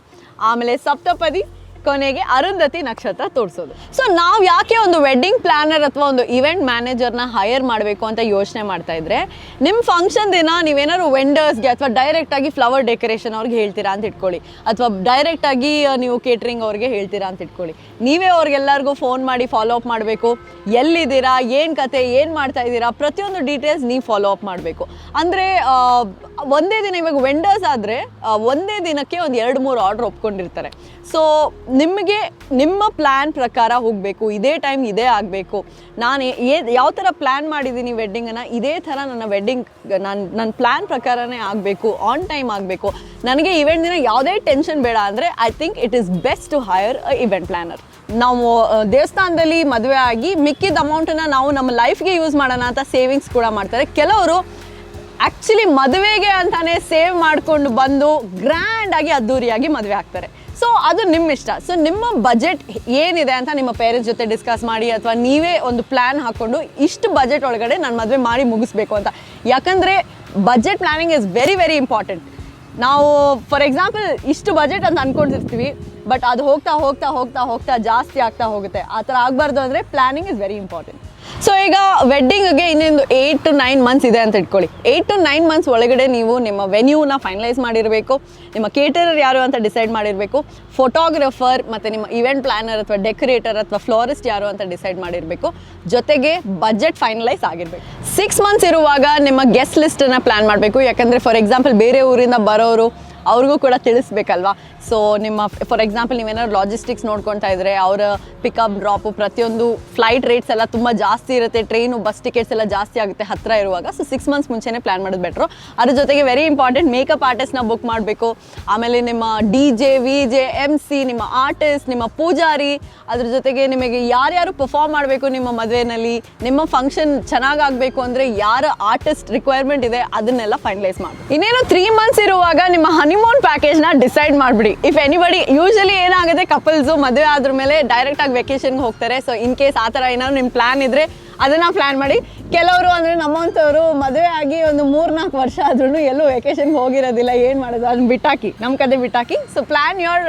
ಆಮೇಲೆ ಸಪ್ತಪದಿ, ಕೊನೆಗೆ ಅರುಂಧತಿ ನಕ್ಷತ್ರ ತೋರಿಸೋದು. ಸೊ ನಾವು ಯಾಕೆ ಒಂದು ವೆಡ್ಡಿಂಗ್ ಪ್ಲಾನರ್ ಅಥವಾ ಒಂದು ಇವೆಂಟ್ ಮ್ಯಾನೇಜರ್ನ ಹೈಯರ್ ಮಾಡಬೇಕು ಅಂತ ಯೋಚನೆ ಮಾಡ್ತಾ ಇದ್ರೆ, ನಿಮ್ಮ ಫಂಕ್ಷನ್ ದಿನ ನೀವೇನಾದ್ರು ವೆಂಡರ್ಸ್ಗೆ ಅಥವಾ ಡೈರೆಕ್ಟಾಗಿ ಫ್ಲವರ್ ಡೆಕೋರೇಷನ್ ಅವ್ರಿಗೆ ಹೇಳ್ತೀರಾ ಅಂತ ಇಟ್ಕೊಳ್ಳಿ, ಅಥವಾ ಡೈರೆಕ್ಟಾಗಿ ನೀವು ಕೇಟ್ರಿಂಗ್ ಅವ್ರಿಗೆ ಹೇಳ್ತೀರಾ ಅಂತ ಇಟ್ಕೊಳ್ಳಿ. ನೀವೇ ಅವ್ರಿಗೆಲ್ಲರಿಗೂ ಫೋನ್ ಮಾಡಿ ಫಾಲೋ ಅಪ್ ಮಾಡಬೇಕು. ಎಲ್ಲಿದ್ದೀರಾ, ಏನು ಕತೆ, ಏನು ಮಾಡ್ತಾ ಇದ್ದೀರಾ, ಪ್ರತಿಯೊಂದು ಡೀಟೇಲ್ಸ್ ನೀವು ಫಾಲೋ ಅಪ್ ಮಾಡಬೇಕು. ಅಂದರೆ ಒಂದೇ ದಿನ, ಇವಾಗ ವೆಂಡರ್ಸ್ ಆದರೆ ಒಂದೇ ದಿನಕ್ಕೆ ಒಂದು 2-3 ಆರ್ಡ್ರ್ ಒಪ್ಕೊಂಡಿರ್ತಾರೆ. ಸೊ ನಿಮಗೆ ನಿಮ್ಮ ಪ್ಲ್ಯಾನ್ ಪ್ರಕಾರ ಹೋಗಬೇಕು, ಇದೇ ಟೈಮ್ ಇದೇ ಆಗಬೇಕು, ನಾನು ಯಾವ ಥರ ಪ್ಲ್ಯಾನ್ ಮಾಡಿದ್ದೀನಿ ವೆಡ್ಡಿಂಗನ್ನು, ಇದೇ ಥರ ನನ್ನ ವೆಡ್ಡಿಂಗ್ ನನ್ನ ಪ್ಲ್ಯಾನ್ ಪ್ರಕಾರನೇ ಆಗಬೇಕು, ಆನ್ ಟೈಮ್ ಆಗಬೇಕು, ನನಗೆ ಇವೆಂಟ್ ದಿನ ಯಾವುದೇ ಟೆನ್ಷನ್ ಬೇಡ ಅಂದರೆ I think it is best to hire a event planner. ನಾವು ದೇವಸ್ಥಾನದಲ್ಲಿ ಮದುವೆ ಆಗಿ ಮಿಕ್ಕಿದ ಅಮೌಂಟನ್ನು ನಾವು ನಮ್ಮ ಲೈಫ್ಗೆ ಯೂಸ್ ಮಾಡೋಣ ಅಂತ ಸೇವಿಂಗ್ಸ್ ಕೂಡ ಮಾಡ್ತಾರೆ. ಕೆಲವರು ಆ್ಯಕ್ಚುಲಿ ಮದುವೆಗೆ ಅಂತಾನೆ ಸೇವ್ ಮಾಡಿಕೊಂಡು ಬಂದು ಗ್ರ್ಯಾಂಡಾಗಿ ಅದ್ದೂರಿಯಾಗಿ ಮದುವೆ ಆಗ್ತಾರೆ. ಸೊ ಅದು ನಿಮ್ಮ ಇಷ್ಟ. ಸೊ ನಿಮ್ಮ ಬಜೆಟ್ ಏನಿದೆ ಅಂತ ನಿಮ್ಮ ಪೇರೆಂಟ್ಸ್ ಜೊತೆ ಡಿಸ್ಕಸ್ ಮಾಡಿ, ಅಥವಾ ನೀವೇ ಒಂದು ಪ್ಲ್ಯಾನ್ ಹಾಕ್ಕೊಂಡು ಇಷ್ಟು ಬಜೆಟ್ ಒಳಗಡೆ ನಾನು ಮದುವೆ ಮಾಡಿ ಮುಗಿಸ್ಬೇಕು ಅಂತ. ಯಾಕಂದರೆ budget planning is very very important. ನಾವು ಫಾರ್ ಎಕ್ಸಾಂಪಲ್ ಇಷ್ಟು ಬಜೆಟ್ ಅಂತ ಅಂದ್ಕೊಂಡಿರ್ತೀವಿ, ಬಟ್ ಅದು ಹೋಗ್ತಾ ಹೋಗ್ತಾ ಹೋಗ್ತಾ ಹೋಗ್ತಾ ಜಾಸ್ತಿ ಆಗ್ತಾ ಹೋಗುತ್ತೆ. ಆ ಥರ ಆಗಬಾರ್ದು ಅಂದರೆ planning is very important. So ಈಗ ವೆಡ್ಡಿಂಗ್ಗೆ ಇನ್ನೊಂದು 8 to 9 months ಇದೆ ಅಂತ ಇಟ್ಕೊಳ್ಳಿ. 8 to 9 months ಒಳಗಡೆ ನೀವು ನಿಮ್ಮ ವೆನ್ಯೂನ ಫೈನಲೈಸ್ ಮಾಡಿರಬೇಕು, ನಿಮ್ಮ ಕೇಟರರ್ ಯಾರು ಅಂತ ಡಿಸೈಡ್ ಮಾಡಿರಬೇಕು, ಫೋಟೋಗ್ರಫರ್ ಮತ್ತು ನಿಮ್ಮ ಇವೆಂಟ್ ಪ್ಲಾನರ್ ಅಥವಾ ಡೆಕೋರೇಟರ್ ಅಥವಾ ಫ್ಲೋರಿಸ್ಟ್ ಯಾರು ಅಂತ ಡಿಸೈಡ್ ಮಾಡಿರಬೇಕು, ಜೊತೆಗೆ ಬಜೆಟ್ ಫೈನಲೈಸ್ ಆಗಿರಬೇಕು. 6 months ಇರುವಾಗ ನಿಮ್ಮ ಗೆಸ್ಟ್ ಲಿಸ್ಟನ್ನು ಪ್ಲ್ಯಾನ್ ಮಾಡಬೇಕು. ಯಾಕಂದರೆ ಫಾರ್ ಎಕ್ಸಾಂಪಲ್ ಬೇರೆ ಊರಿಂದ ಬರೋರು ಅವ್ರಿಗೂ ಕೂಡ ತಿಳಿಸ್ಬೇಕಲ್ವಾ. ಸೊ ನಿಮ್ಮ ಫಾರ್ ಎಕ್ಸಾಂಪಲ್ ನೀವೇನಾದ್ರು ಲಾಜಿಸ್ಟಿಕ್ಸ್ ನೋಡ್ಕೊತಾ ಇದ್ದರೆ ಅವರ ಪಿಕಪ್ ಡ್ರಾಪು ಪ್ರತಿಯೊಂದು ಫ್ಲೈಟ್ ರೇಟ್ಸ್ ಎಲ್ಲ ತುಂಬ ಜಾಸ್ತಿ ಇರುತ್ತೆ, ಟ್ರೈನು ಬಸ್ ಟಿಕೆಟ್ಸ್ ಎಲ್ಲ ಜಾಸ್ತಿ ಆಗುತ್ತೆ ಹತ್ತಿರ ಇರುವಾಗ. ಸೊ 6 months ಮುಂಚೆನೇ ಪ್ಲ್ಯಾನ್ ಮಾಡೋದು ಬೆಟ್ರು. ಅದ್ರ ಜೊತೆಗೆ ವೆರಿ ಇಂಪಾರ್ಟೆಂಟ್, ಮೇಕಪ್ ಆರ್ಟಿಸ್ಟ್ನ ಬುಕ್ ಮಾಡಬೇಕು. ಆಮೇಲೆ ನಿಮ್ಮ DJ, VJ, MC, ನಿಮ್ಮ ಆರ್ಟಿಸ್ಟ್, ನಿಮ್ಮ ಪೂಜಾರಿ, ಅದ್ರ ಜೊತೆಗೆ ನಿಮಗೆ ಯಾರ್ಯಾರು ಪರ್ಫಾರ್ಮ್ ಮಾಡಬೇಕು ನಿಮ್ಮ ಮದುವೆನಲ್ಲಿ, ನಿಮ್ಮ ಫಂಕ್ಷನ್ ಚೆನ್ನಾಗಾಗಬೇಕು ಅಂದರೆ ಯಾರ ಆರ್ಟಿಸ್ಟ್ ರಿಕ್ವೈರ್ಮೆಂಟ್ ಇದೆ ಅದನ್ನೆಲ್ಲ ಫೈನಲೈಸ್ ಮಾಡಿ. ಇನ್ನೇನು 3 months ಇರುವಾಗ ನಿಮ್ಮ ಹನಿಮೂನ್ ಪ್ಯಾಕೇಜ್ನ ಡಿಸೈಡ್ ಮಾಡಿಬಿಡಿ. ಇಫ್ ಎನಿಬಡಿ ಯೂಶಲಿ ಏನಾಗುತ್ತೆ ಕಪಲ್ಸು ಮದುವೆ ಆದ್ರ ಮೇಲೆ ಡೈರೆಕ್ಟಾಗಿ ವೆಕೇಷನ್ಗೆ ಹೋಗ್ತಾರೆ. ಸೊ ಇನ್ ಕೇಸ್ ಆ ಥರ ಏನಾದ್ರು ನಿಮ್ಮ ಪ್ಲ್ಯಾನ್ ಇದ್ದರೆ ಅದನ್ನು ಪ್ಲ್ಯಾನ್ ಮಾಡಿ. ಕೆಲವರು ಅಂದರೆ ನಮ್ಮಂಥವ್ರು ಮದುವೆ ಆಗಿ ಒಂದು 3-4 ವರ್ಷ ಆದ್ರೂ ಎಲ್ಲೂ ವೆಕೇಷನ್ಗೆ ಹೋಗಿರೋದಿಲ್ಲ. ಏನು ಮಾಡೋದು, ಅದನ್ನ ಬಿಟ್ಟಾಕಿ, ನಮ್ಮ ಕಡೆ ಬಿಟ್ಟಾಕಿ. So plan your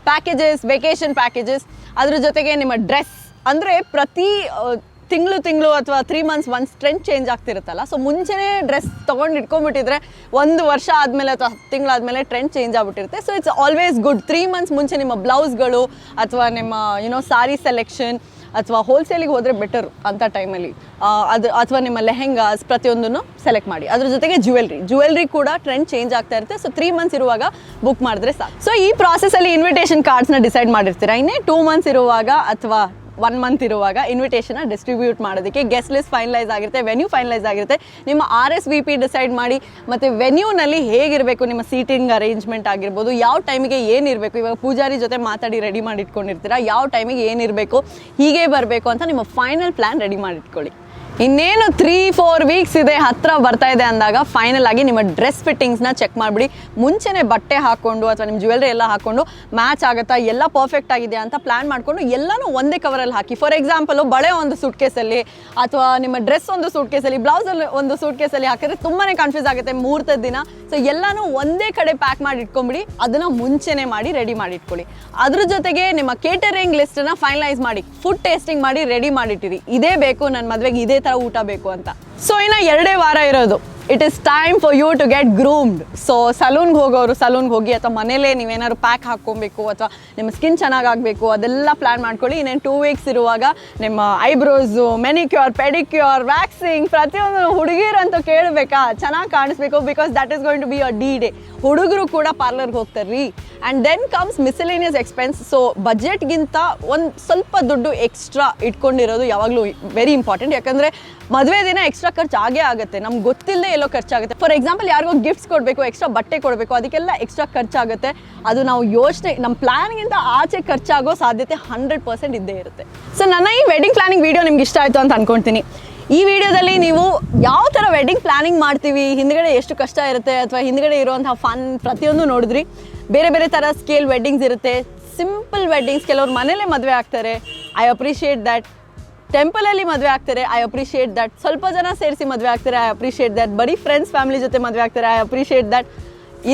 packages, vacation packages. ಅದ್ರ ಜೊತೆಗೆ ನಿಮ್ಮ ಡ್ರೆಸ್ ಅಂದರೆ ಪ್ರತಿ ತಿಂಗಳು ಅಥವಾ 3 months ಒನ್ಸ್ ಟ್ರೆಂಡ್ ಚೇಂಜ್ ಆಗ್ತಿರುತ್ತಲ್ಲ. ಸೊ ಮುಂಚೆನೇ ಡ್ರೆಸ್ ತೊಗೊಂಡು ಇಟ್ಕೊಂಡ್ಬಿಟ್ಟಿದ್ರೆ 1 ವರ್ಷ ಆದಮೇಲೆ ಅಥವಾ 10 ತಿಂಗಳಾದಮೇಲೆ ಟ್ರೆಂಡ್ ಚೇಂಜ್ ಆಗಿಬಿಟ್ಟಿರುತ್ತೆ. So it's always good 3 months ಮುಂಚೆ ನಿಮ್ಮ ಬ್ಲೌಸ್ಗಳು ಅಥವಾ ನಿಮ್ಮ ಸಾರಿ ಸೆಲೆಕ್ಷನ್ ಅಥವಾ ಹೋಲ್ಸೇಲಿಗೆ ಹೋದರೆ ಬೆಟರ್ ಅಂಥ ಟೈಮಲ್ಲಿ. ಅದು ಅಥವಾ ನಿಮ್ಮ ಲೆಹೆಂಗಾಸ್ ಪ್ರತಿಯೊಂದನ್ನು ಸೆಲೆಕ್ಟ್ ಮಾಡಿ. ಅದ್ರ ಜೊತೆಗೆ ಜ್ಯುವೆಲ್ರಿ ಕೂಡ ಟ್ರೆಂಡ್ ಚೇಂಜ್ ಆಗ್ತಾ ಇರುತ್ತೆ. ಸೊ 3 months ಇರುವಾಗ ಬುಕ್ ಮಾಡಿದ್ರೆ ಸಾಕು. ಸೊ ಈ ಪ್ರಾಸೆಸಲ್ಲಿ ಇನ್ವಿಟೇಷನ್ ಕಾರ್ಡ್ಸ್ನ ಡಿಸೈಡ್ ಮಾಡಿರ್ತೀರಾ. ಇನ್ನೇ 2 months ಇರುವಾಗ ಅಥವಾ 1 month ಇರುವಾಗ ಇನ್ವಿಟೇಷನ್ನ ಡಿಸ್ಟ್ರಿಬ್ಯೂಟ್ ಮಾಡೋದಕ್ಕೆ ಗೆಸ್ಟ್ ಲಿಸ್ಟ್ ಫೈನಲೈಸ್ ಆಗಿರುತ್ತೆ, ವೆನ್ಯೂ ಫೈನಲೈಸ್ ಆಗಿರುತ್ತೆ. ನಿಮ್ಮ RSVP ಡಿಸೈಡ್ ಮಾಡಿ, ಮತ್ತು ವೆನ್ಯೂನಲ್ಲಿ ಹೇಗಿರಬೇಕು, ನಿಮ್ಮ ಸೀಟಿಂಗ್ ಅರೇಂಜ್ಮೆಂಟ್ ಆಗಿರ್ಬೋದು, ಯಾವ ಟೈಮಿಗೆ ಏನಿರಬೇಕು. ಇವಾಗ ಪೂಜಾರಿ ಜೊತೆ ಮಾತಾಡಿ ರೆಡಿ ಮಾಡಿ ಇಟ್ಕೊಂಡಿರ್ತೀರಾ, ಯಾವ ಟೈಮಿಗೆ ಏನಿರಬೇಕು, ಹೀಗೆ ಬರಬೇಕು ಅಂತ ನಿಮ್ಮ ಫೈನಲ್ ಪ್ಲ್ಯಾನ್ ರೆಡಿ ಮಾಡಿಟ್ಕೊಳ್ಳಿ. ಇನ್ನೇನು 3-4 weeks ಇದೆ, ಹತ್ತಿರ ಬರ್ತಾ ಇದೆ ಅಂದಾಗ ಫೈನಲ್ ಆಗಿ ನಿಮ್ಮ ಡ್ರೆಸ್ ಫಿಟ್ಟಿಂಗ್ಸ್ನ ಚೆಕ್ ಮಾಡಿಬಿಡಿ. ಮುಂಚೆನೇ ಬಟ್ಟೆ ಹಾಕ್ಕೊಂಡು ಅಥವಾ ನಿಮ್ಮ ಜ್ಯುವೆಲ್ರಿ ಎಲ್ಲ ಹಾಕ್ಕೊಂಡು ಮ್ಯಾಚ್ ಆಗುತ್ತಾ, ಎಲ್ಲ ಪರ್ಫೆಕ್ಟ್ ಆಗಿದೆ ಅಂತ ಪ್ಲ್ಯಾನ್ ಮಾಡಿಕೊಂಡು ಎಲ್ಲನೂ ಒಂದೇ ಕವರಲ್ಲಿ ಹಾಕಿ. ಫಾರ್ ಎಕ್ಸಾಂಪಲು ಬಳೆ ಒಂದು ಸೂಟ್ ಕೇಸಲ್ಲಿ ಅಥವಾ ನಿಮ್ಮ ಡ್ರೆಸ್ ಒಂದು ಸೂಟ್ ಕೇಸಲ್ಲಿ, ಬ್ಲೌಸಲ್ಲಿ ಒಂದು ಸೂಟ್ ಕೇಸಲ್ಲಿ ಹಾಕಿದ್ರೆ ತುಂಬಾ ಕನ್ಫ್ಯೂಸ್ ಆಗುತ್ತೆ ಮುಹೂರ್ತದ ದಿನ. ಸೊ ಎಲ್ಲನೂ ಒಂದೇ ಕಡೆ ಪ್ಯಾಕ್ ಮಾಡಿ ಇಟ್ಕೊಂಬಿಡಿ. ಅದನ್ನು ಮುಂಚೆನೇ ಮಾಡಿ ರೆಡಿ ಮಾಡಿ ಇಟ್ಕೊಳ್ಳಿ. ಅದ್ರ ಜೊತೆಗೆ ನಿಮ್ಮ ಕೇಟರಿಂಗ್ ಲಿಸ್ಟನ್ನು ಫೈನಲೈಸ್ ಮಾಡಿ, ಫುಡ್ ಟೇಸ್ಟಿಂಗ್ ಮಾಡಿ ರೆಡಿ ಮಾಡಿಟ್ಟಿರಿ. ಇದೇ ಬೇಕು ನನ್ನ ಮದುವೆಗೆ, ಇದೇ ಥರ ಊಟ ಬೇಕು ಅಂತ. ಸೊ ಇನ್ನು 2 ವಾರ ಇರೋದು. It is time for you to get groomed. So ಸಲೂನ್ಗೆ ಹೋಗೋರು ಸಲೂನ್ಗೆ ಹೋಗಿ, ಅಥವಾ ಮನೇಲೇ ನೀವೇನಾದ್ರು ಪ್ಯಾಕ್ ಹಾಕ್ಕೊಬೇಕು ಅಥವಾ ನಿಮ್ಮ ಸ್ಕಿನ್ ಚೆನ್ನಾಗಾಗಬೇಕು, ಅದೆಲ್ಲ ಪ್ಲ್ಯಾನ್ ಮಾಡ್ಕೊಳ್ಳಿ. ಇನ್ನೇನು 2 weeks ಇರುವಾಗ ನಿಮ್ಮ ಐಬ್ರೋಸು, ಮೆನಿಕ್ಯೂರ್, ಪೆಡಿಕ್ಯೂರ್, ವ್ಯಾಕ್ಸಿಂಗ್ ಪ್ರತಿಯೊಂದು ಹುಡುಗಿರಂತೂ ಕೇಳಬೇಕಾ, ಚೆನ್ನಾಗಿ ಕಾಣಿಸ್ಬೇಕು. Because that is going to be a D-Day. ಹುಡುಗರು ಕೂಡ ಪಾರ್ಲರ್ಗೆ ಹೋಗ್ತಾರೆ ರೀ. And then comes miscellaneous expense. So ಬಜೆಟ್ಗಿಂತ ಒಂದು ಸ್ವಲ್ಪ ದುಡ್ಡು ಎಕ್ಸ್ಟ್ರಾ ಇಟ್ಕೊಂಡಿರೋದು ಯಾವಾಗಲೂ ವೆರಿ ಇಂಪಾರ್ಟೆಂಟ್. ಯಾಕಂದರೆ ಮದುವೆ ದಿನ ಎಕ್ಸ್ಟ್ರಾ ಖರ್ಚು ಆಗೇ ಆಗುತ್ತೆ, ನಮ್ಗೆ ಗೊತ್ತಿಲ್ಲದೆ ಎಲ್ಲೋ ಖರ್ಚಾಗುತ್ತೆ. ಫಾರ್ ಎಕ್ಸಾಂಪಲ್ ಯಾರಿಗೋ ಗಿಫ್ಟ್ಸ್ ಕೊಡಬೇಕು, ಎಕ್ಸ್ಟ್ರಾ ಬಟ್ಟೆ ಕೊಡಬೇಕು, ಅದಕ್ಕೆಲ್ಲ ಎಕ್ಸ್ಟ್ರಾ ಖರ್ಚಾಗುತ್ತೆ. ಅದು ನಾವು ಯೋಚನೆ, ನಮ್ಮ ಪ್ಲ್ಯಾನ್ಗಿಂತ ಆಚೆ ಖರ್ಚಾಗೋ ಸಾಧ್ಯತೆ 100% ಇದ್ದೇ ಇರುತ್ತೆ. ಸೊ ನನ್ನ ಈ ವೆಡ್ಡಿಂಗ್ ಪ್ಲಾನಿಂಗ್ ವೀಡಿಯೋ ನಿಮ್ಗೆ ಇಷ್ಟ ಆಯಿತು ಅಂತ ಅಂದ್ಕೊಳ್ತೀನಿ. ಈ ವಿಡಿಯೋದಲ್ಲಿ ನೀವು ಯಾವ ಥರ ವೆಡ್ಡಿಂಗ್ ಪ್ಲಾನಿಂಗ್ ಮಾಡ್ತೀವಿ, ಹಿಂದ್ಗಡೆ ಎಷ್ಟು ಕಷ್ಟ ಇರುತ್ತೆ ಅಥವಾ ಹಿಂದ್ಗಡೆ ಇರುವಂತಹ ಫನ್ ಪ್ರತಿಯೊಂದು ನೋಡಿದ್ರಿ. ಬೇರೆ ಬೇರೆ ಥರ ಸ್ಕೇಲ್ ವೆಡ್ಡಿಂಗ್ಸ್ ಇರುತ್ತೆ, ಸಿಂಪಲ್ ವೆಡ್ಡಿಂಗ್ಸ್, ಕೆಲವ್ರು ಮನೇಲೇ ಮದುವೆ ಆಗ್ತಾರೆ, ಐ ಅಪ್ರಿಷಿಯೇಟ್ ದ್ಯಾಟ್. ಟೆಂಪಲಲ್ಲಿ ಮದುವೆ ಆಗ್ತಾರೆ, ಐ ಅಪ್ರಿಷಿಯೇಟ್ ದ್ಯಾಟ್. ಸ್ವಲ್ಪ ಜನ ಸೇರಿಸಿ ಮದುವೆ ಆಗ್ತಾರೆ, ಐ ಅಪ್ರಿಷಿಯೇಟ್ ದ್ಯಾಟ್. ಬರೀ ಫ್ರೆಂಡ್ಸ್ ಫ್ಯಾಮಿಲಿ ಜೊತೆ ಮದುವೆ ಆಗ್ತಾರೆ, ಐ ಅಪ್ರಿಷಿಯೇಟ್ ದ್ಯಾಟ್.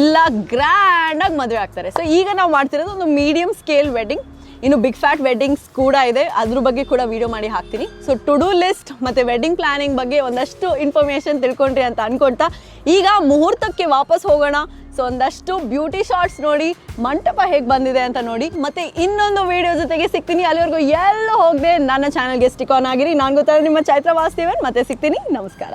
ಇಲ್ಲ ಗ್ರ್ಯಾಂಡಾಗಿ ಮದುವೆ ಆಗ್ತಾರೆ. ಸೊ ಈಗ ನಾವು ಮಾಡ್ತಿರೋದು ಒಂದು ಮೀಡಿಯಮ್ ಸ್ಕೇಲ್ ವೆಡ್ಡಿಂಗ್. ಇನ್ನು ಬಿಗ್ ಫ್ಯಾಟ್ ವೆಡ್ಡಿಂಗ್ಸ್ ಕೂಡ ಇದೆ, ಅದ್ರ ಬಗ್ಗೆ ಕೂಡ ವಿಡಿಯೋ ಮಾಡಿ ಹಾಕ್ತೀನಿ. ಸೊ ಟು ಡೂ ಲಿಸ್ಟ್ ಮತ್ತು ವೆಡ್ಡಿಂಗ್ ಪ್ಲಾನಿಂಗ್ ಬಗ್ಗೆ ಒಂದಷ್ಟು ಇನ್ಫಾರ್ಮೇಷನ್ ತಿಳ್ಕೊಂಡ್ರಿ ಅಂತ ಅಂದ್ಕೊಳ್ತಾ ಈಗ ಮುಹೂರ್ತಕ್ಕೆ ವಾಪಸ್ ಹೋಗೋಣ. ಸೊ ಒಂದಷ್ಟು ಬ್ಯೂಟಿ ಶಾರ್ಟ್ಸ್ ನೋಡಿ, ಮಂಟಪ ಹೇಗೆ ಬಂದಿದೆ ಅಂತ ನೋಡಿ, ಮತ್ತು ಇನ್ನೊಂದು ವಿಡಿಯೋ ಜೊತೆಗೆ ಸಿಗ್ತೀನಿ. ಅಲ್ಲಿವರೆಗೂ ಎಲ್ಲ ಹೋಗದೆ ನನ್ನ ಚಾನಲ್ಗೆ ಸ್ಟಿಕ್ ಆನ್ ಆಗಿರಿ. ನಾನು ಗೊತ್ತಾದ್ರೆ ನಿಮ್ಮ ಚೈತ್ರ ವಾಸುದೇವನ್. ಮತ್ತೆ ಸಿಗ್ತೀನಿ. ನಮಸ್ಕಾರ.